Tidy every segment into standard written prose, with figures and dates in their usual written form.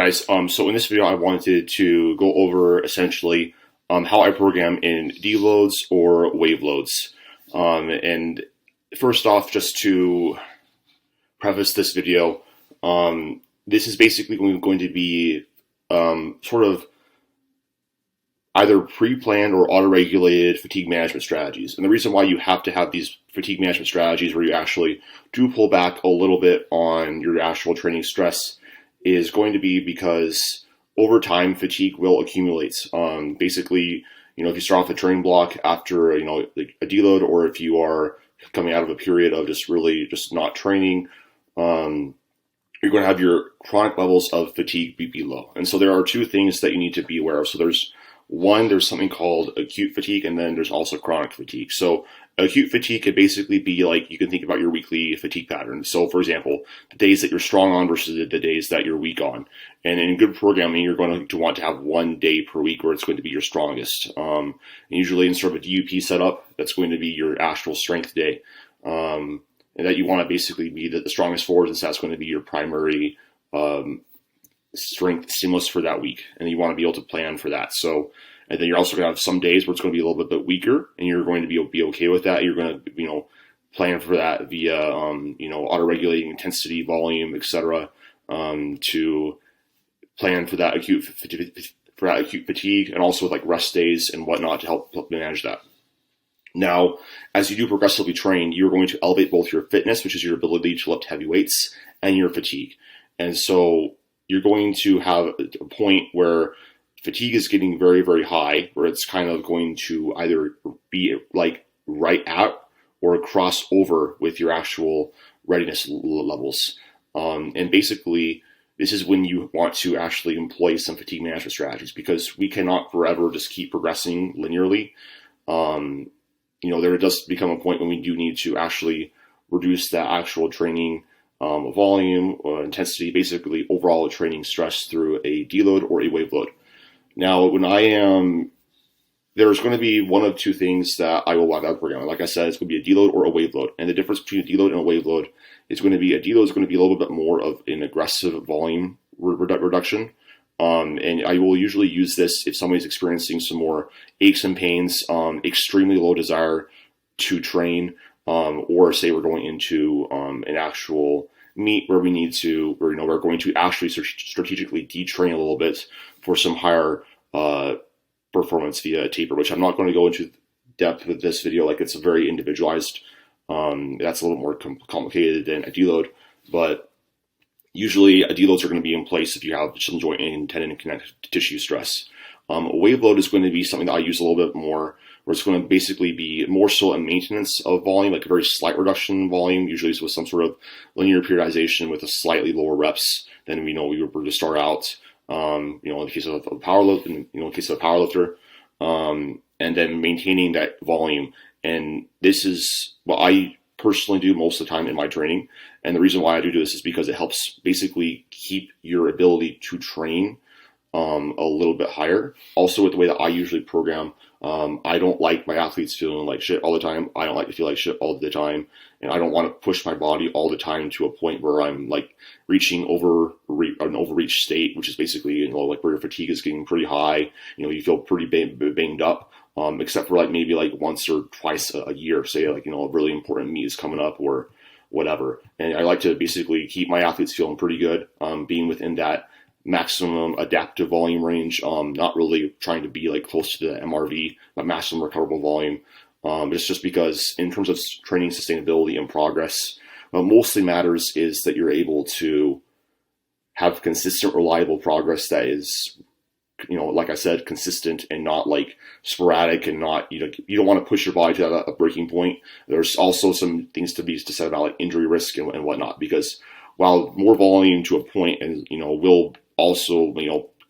guys? So in this video, I wanted to go over essentially how I program in Deloads or wave loads. And first off, just to preface this video, this is basically going to be sort of either pre-planned or auto-regulated fatigue management strategies. And the reason why you have to have these fatigue management strategies where you actually do pull back a little bit on your actual training stress is going to be because over time fatigue will accumulate. Basically, if you start off a training block after like a deload, or if you are coming out of a period of just not training, you're going to have your chronic levels of fatigue be low. And so there are two things that you need to be aware of. So there's something called acute fatigue, and then there's also chronic fatigue. So acute fatigue could basically be like, you can think about your weekly fatigue pattern. So for example, the days that you're strong on versus the days that you're weak on. And in good programming, you're going to want to have 1 day per week where it's going to be your strongest. And usually in sort of a DUP setup, that's going to be your actual strength day. And that you want to basically be the strongest forward, since that's going to be your primary strength stimulus for that week, and you want to be able to plan for that. So, and then you're also going to have some days where it's going to be a little bit weaker, and you're going to be okay with that. You're going to plan for that via auto-regulating intensity, volume, etc. To plan for that acute fatigue, and also with like rest days and whatnot to help manage that. Now, as you do progressively train, you're going to elevate both your fitness, which is your ability to lift heavy weights, and your fatigue. And so you're going to have a point where fatigue is getting very, very high, where it's kind of going to either be like right at or cross over with your actual readiness levels. And basically, this is when you want to actually employ some fatigue management strategies, because we cannot forever just keep progressing linearly. There does become a point when we do need to actually reduce that actual training volume or intensity, basically overall training stress through a deload or a wave load. Now, there's going to be one of two things that I will walk out programming. Like I said, it's going to be a deload or a wave load. And the difference between a deload and a wave load is going to be, a deload is going to be a little bit more of an aggressive volume reduction. And I will usually use this if somebody's experiencing some more aches and pains, extremely low desire to train, or say we're going into an actual meet where we're going to actually strategically detrain a little bit for some higher performance via taper, which I'm not going to go into depth with this video. Like, it's a very individualized. That's a little more complicated than a deload, but usually deloads are going to be in place if you have some joint and tendon and connective tissue stress. A wave load is going to be something that I use a little bit more, where it's going to basically be more so a maintenance of volume, like a very slight reduction in volume, usually with some sort of linear periodization with a slightly lower reps than we were to start out. In the case of a powerlifter, and then maintaining that volume. And this is what I personally do most of the time in my training. And the reason why I do this is because it helps basically keep your ability to train a little bit higher. Also, with the way that I usually program, I don't like my athletes feeling like shit all the time. I don't like to feel like shit all the time. And I don't want to push my body all the time to a point where I'm like reaching an overreach state, which is basically, like where your fatigue is getting pretty high. You feel pretty banged up, except for like maybe like once or twice a year, say like, a really important meet is coming up or whatever. And I like to basically keep my athletes feeling pretty good, being within that maximum adaptive volume range, not really trying to be like close to the MRV, but maximum recoverable volume. It's just because in terms of training sustainability and progress, what mostly matters is that you're able to have consistent, reliable progress that is, like I said, consistent and not like sporadic, and not, you don't want to push your body to a breaking point. There's also some things to be said about like injury risk and whatnot, because while more volume to a point and, will also,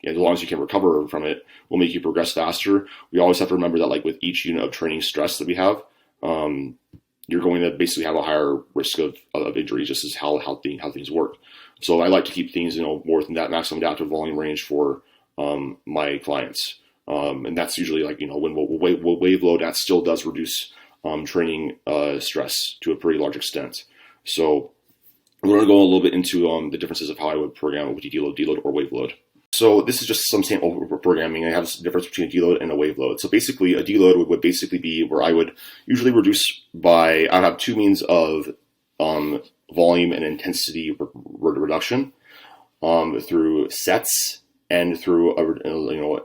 as long as you can recover from it, will make you progress faster. We always have to remember that, like with each unit of training stress that we have, you're going to basically have a higher risk of injury, just as how things work. So I like to keep things, more within that maximum adaptive volume range for my clients. And that's usually like, when wave load, that still does reduce training stress to a pretty large extent. So we're going to go a little bit into the differences of how I would program a deload, or wave load. So this is just some sample programming. I have a difference between a deload and a wave load. So basically, a deload would basically be where I would usually reduce by, I'd have two means of volume and intensity reduction through sets and through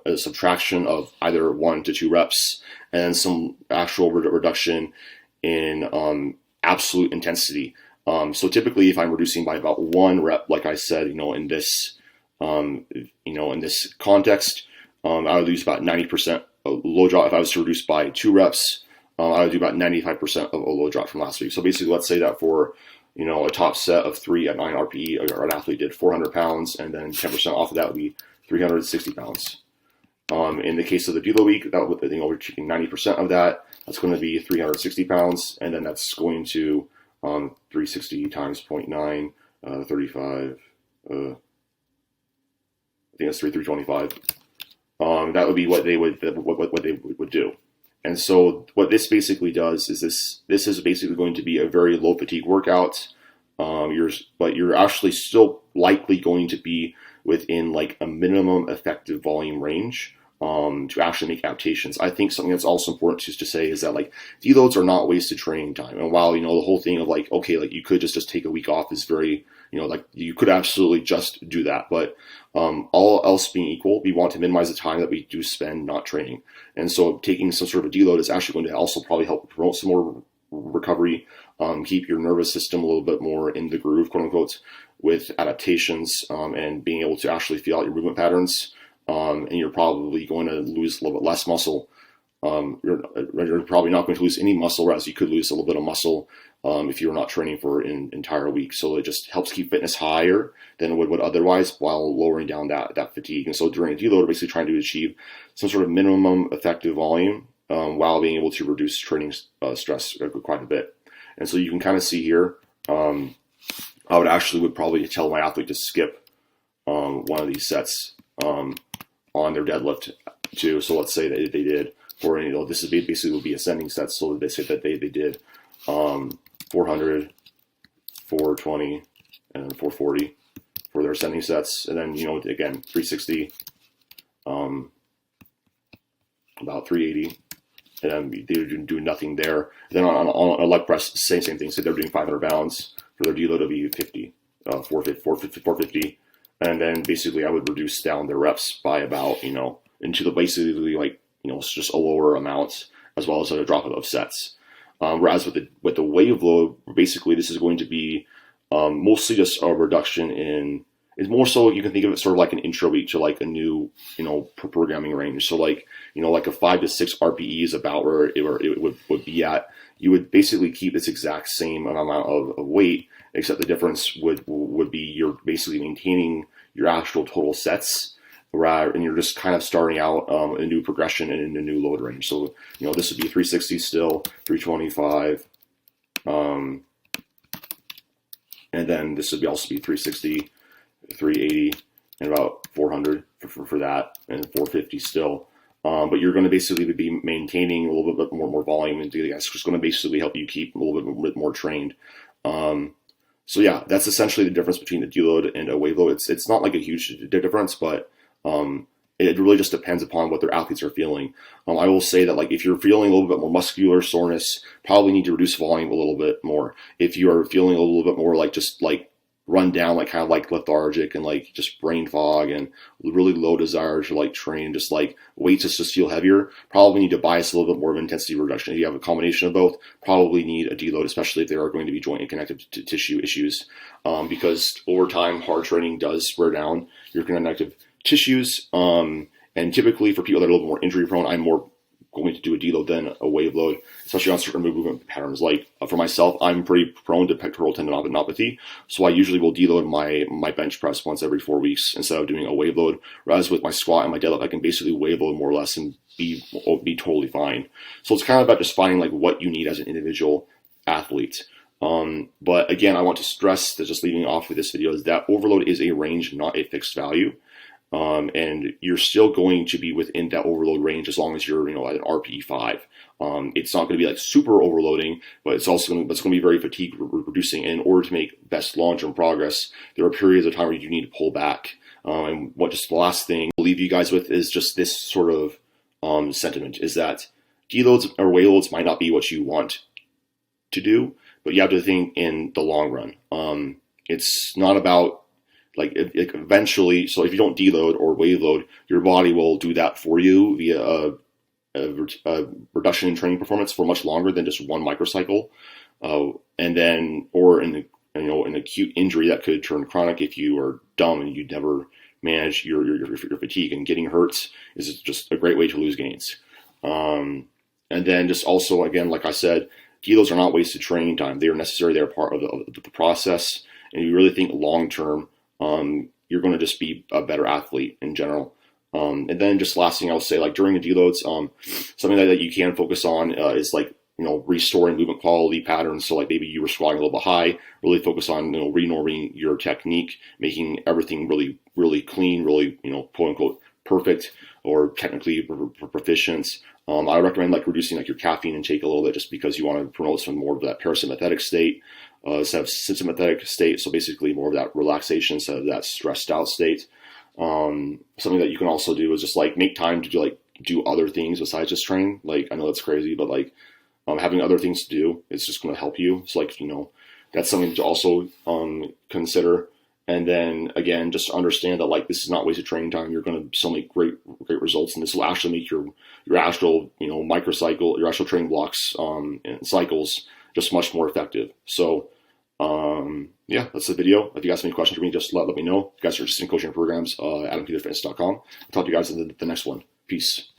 a subtraction of either 1 to 2 reps, and then some actual reduction in absolute intensity. So typically, if I'm reducing by about 1 rep, like I said, in this in this context, I would lose about 90% of load drop. If I was to reduce by 2 reps, I would do about 95% of a load drop from last week. So basically, let's say that for a top set of 3 at 9 RPE, or an athlete did 400 pounds, and then 10% off of that would be 360 pounds. In the case of the deload week, that would, we're taking 90% of that. That's going to be 360 pounds, and then that's going to 360 times 0.9, 35. I think that's 325. That would be what they would do. And so what this basically does is this is basically going to be a very low fatigue workout. But you're actually still likely going to be within like a minimum effective volume range to actually make adaptations. I think something that's also important to say is that like deloads are not wasted training time. And while the whole thing of like, okay, like you could just take a week off is very, like you could absolutely just do that. But all else being equal, we want to minimize the time that we do spend not training. And so taking some sort of a deload is actually going to also probably help promote some more recovery, keep your nervous system a little bit more in the groove, quote unquote, with adaptations, and being able to actually feel out your movement patterns. And you're probably going to lose a little bit less muscle. You're probably not going to lose any muscle, whereas you could lose a little bit of muscle if you're not training for an entire week. So it just helps keep fitness higher than it would otherwise, while lowering down that fatigue. And so during a deload, we're basically trying to achieve some sort of minimum effective volume while being able to reduce training stress quite a bit. And so you can kind of see here, I would probably tell my athlete to skip one of these sets on their deadlift too. So let's say that they did, or this is basically would be ascending sets. So they say that they did 400, 420, and 440 for their ascending sets, and then again 360, about 380, and then they would do nothing there. And then on a leg press, same thing. So they're doing 500 pounds for their deload of 50, 450. And then basically I would reduce down their reps by about, into the basically like, it's just a lower amount, as well as a drop of sets. Whereas with the wave load, basically this is going to be mostly just a reduction in, it's more so you can think of it sort of like an intro week to like a new, programming range. So like, like a 5 to 6 RPE is about where it would be at. You would basically keep this exact same amount of weight, except the difference would be you're basically maintaining your actual total sets, and you're just kind of starting out a new progression and in a new load range. So this would be 360 still, 325, and then this would also be 360, 380, and about 400 for that, and 450 still. But you're going to basically be maintaining a little bit more volume, and that's just going to basically help you keep a little bit more trained. So yeah, that's essentially the difference between a deload and a wave load. It's not like a huge difference, but it really just depends upon what their athletes are feeling. I will say that like if you're feeling a little bit more muscular soreness, probably need to reduce volume a little bit more. If you are feeling a little bit more like just like run down, like kind of like lethargic and like just brain fog and really low desire to like train, just like weights just feel heavier, probably need to bias a little bit more of intensity reduction. If you have a combination of both, probably need a deload, especially if there are going to be joint and connective tissue issues, because over time hard training does wear down your connective tissues, and typically for people that are a little more injury prone, I'm more going to do a deload than a wave load, especially on certain movement patterns. Like for myself, I'm pretty prone to pectoral tendinopathy, so I usually will deload my bench press once every 4 weeks instead of doing a wave load. Whereas with my squat and my deadlift, I can basically wave load more or less and be totally fine. So it's kind of about just finding like what you need as an individual athlete. But again, I want to stress that just leading off with this video is that overload is a range, not a fixed value. and you're still going to be within that overload range as long as you're, at an RPE 5. It's not going to be like super overloading, but it's also going to be very fatigue reducing. And in order to make best long-term progress, there are periods of time where you need to pull back. And just the last thing I'll leave you guys with is just this sort of sentiment, is that deloads or weight loads might not be what you want to do, but you have to think in the long run. It's not about eventually, so if you don't deload or wave load, your body will do that for you via a reduction in training performance for much longer than just one microcycle, and then, or in an acute injury that could turn chronic if you are dumb and you never manage your fatigue. And getting hurt is just a great way to lose gains. And then just also, again, like I said, deloads are not wasted training time. They are necessary. They're part of the process. And you really think long term, you're going to just be a better athlete in general. And then just last thing I'll say, during the deloads, something that you can focus on is restoring movement quality patterns. So maybe you were squatting a little bit high, really focus on, renorming your technique, making everything really, really clean, really, quote unquote, perfect or technically proficient. I recommend reducing your caffeine intake a little bit, just because you want to promote some more of that parasympathetic state instead of sympathetic state. So basically more of that relaxation instead of that stressed out state. Something that you can also do is just make time to do other things besides just train. I know that's crazy, but having other things to do is just going to help you. So that's something to also consider. And then again, just understand that this is not wasted training time. You're going to still make great results, and this will actually make your actual microcycle, your actual training blocks and cycles just much more effective. So yeah, that's the video. If you guys have any questions for me, just let me know. If you guys are interested in coaching programs, AdamPeterFitness.com. I'll talk to you guys in the next one. Peace.